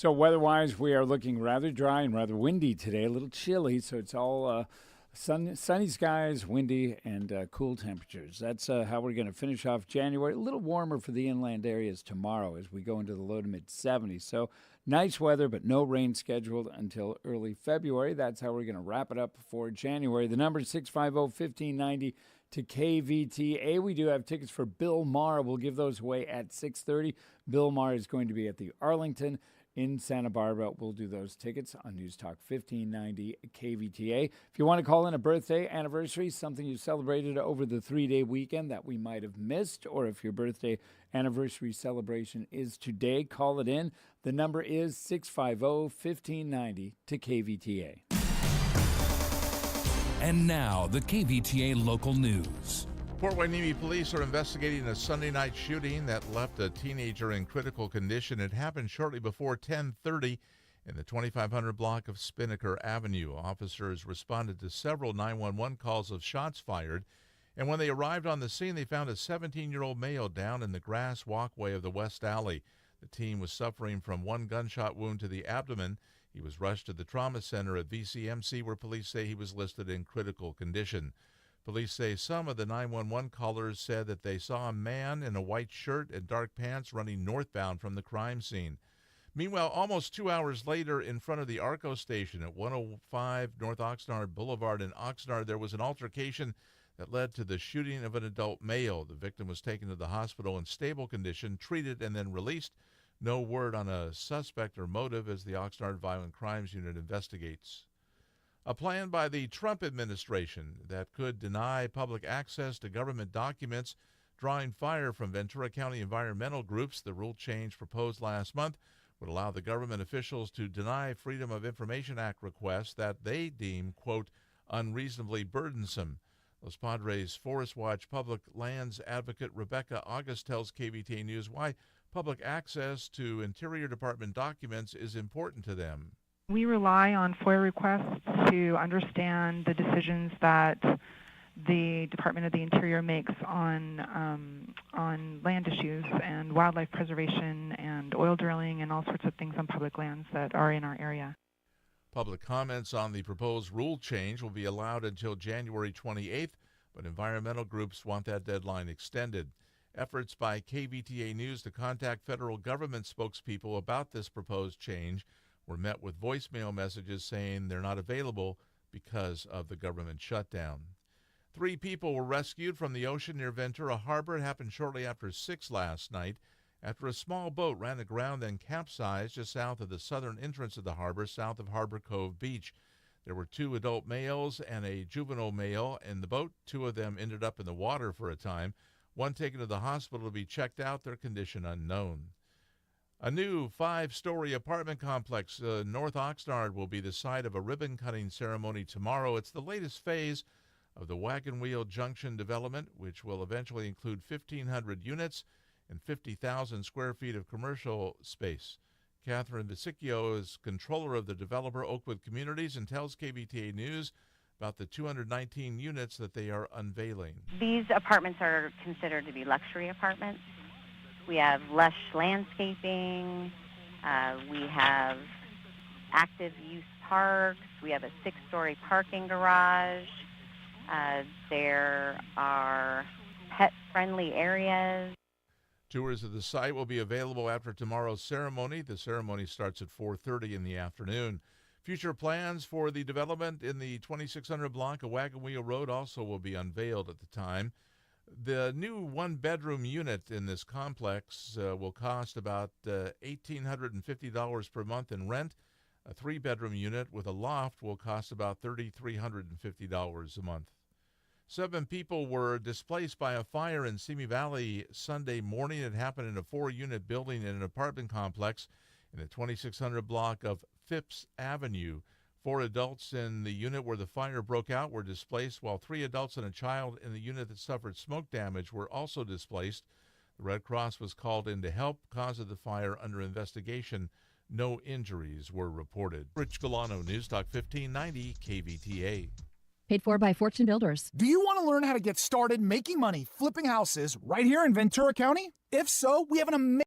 So weather-wise, we are looking rather dry and rather windy today, a little chilly, so it's all sunny skies, windy, and cool temperatures. That's how we're going to finish off January. A little warmer for the inland areas tomorrow as we go into the low to mid-70s. So nice weather, but no rain scheduled until early February. That's how we're going to wrap it up for January. The number is 650-1590 to KVTA. We do have tickets for Bill Maher. We'll give those away at 6:30. Bill Maher is going to be at the Arlington in Santa Barbara. We'll do those tickets on Newstalk 1590 KVTA. If you want to call in a birthday, anniversary, something you celebrated over the 3-day weekend that we might have missed, or if your birthday anniversary celebration is today, call it in. The number is 650-1590 to KVTA. And now, the KVTA local news. Fort Hueneme police are investigating a Sunday night shooting that left a teenager in critical condition. It happened shortly before 10:30 in the 2500 block of Spinnaker Avenue. Officers responded to several 911 calls of shots fired, and when they arrived on the scene, they found a 17-year-old male down in the grass walkway of the West Alley. The teen was suffering from one gunshot wound to the abdomen. He was rushed to the trauma center at VCMC, where police say he was listed in critical condition. Police say some of the 911 callers said that they saw a man in a white shirt and dark pants running northbound from the crime scene. Meanwhile, almost 2 hours later, in front of the ARCO station at 105 North Oxnard Boulevard in Oxnard, there was an altercation that led to the shooting of an adult male. The victim was taken to the hospital in stable condition, treated, and then released. No word on a suspect or motive as the Oxnard Violent Crimes Unit investigates. A plan by the Trump administration that could deny public access to government documents, drawing fire from Ventura County environmental groups. The rule change proposed last month would allow the government officials to deny Freedom of Information Act requests that they deem, quote, unreasonably burdensome. Los Padres Forest Watch public lands advocate Rebecca August tells KVTA News why public access to Interior Department documents is important to them. We rely on FOIA requests to understand the decisions that the Department of the Interior makes on land issues and wildlife preservation and oil drilling and all sorts of things on public lands that are in our area. Public comments on the proposed rule change will be allowed until January 28th, but environmental groups want that deadline extended. Efforts by KVTA News to contact federal government spokespeople about this proposed change were met with voicemail messages saying they're not available because of the government shutdown. 3 people were rescued from the ocean near Ventura Harbor. It happened shortly after 6 last night after a small boat ran aground and capsized just south of the southern entrance of the harbor, south of Harbor Cove Beach. There were 2 adult males and a juvenile male in the boat. 2 of them ended up in the water for a time. One taken to the hospital to be checked out, their condition unknown. A new 5-story apartment complex North Oxnard will be the site of a ribbon-cutting ceremony tomorrow. It's the latest phase of the Wagon Wheel Junction development, which will eventually include 1,500 units and 50,000 square feet of commercial space. Catherine Visicchio is controller of the developer Oakwood Communities and tells KVTA News about the 219 units that they are unveiling. These apartments are considered to be luxury apartments. We have lush landscaping. We have active use parks. We have a 6-story parking garage. There are pet-friendly areas. Tours of the site will be available after tomorrow's ceremony. The ceremony starts at 4:30 in the afternoon. Future plans for the development in the 2600 block of Wagon Wheel Road also will be unveiled at the time. The new 1-bedroom unit in this complex will cost about $1,850 per month in rent. A 3-bedroom unit with a loft will cost about $3,350 a month. 7 people were displaced by a fire in Simi Valley Sunday morning. It happened in a 4-unit building in an apartment complex in the 2600 block of Phipps Avenue. 4 adults in the unit where the fire broke out were displaced, while 3 adults and a child in the unit that suffered smoke damage were also displaced. The Red Cross was called in to help. Cause of the fire under investigation. No injuries were reported. Rich Gualano, Newstalk 1590 KVTA. Paid for by Fortune Builders. Do you want to learn how to get started making money flipping houses right here in Ventura County? If so, we have an amazing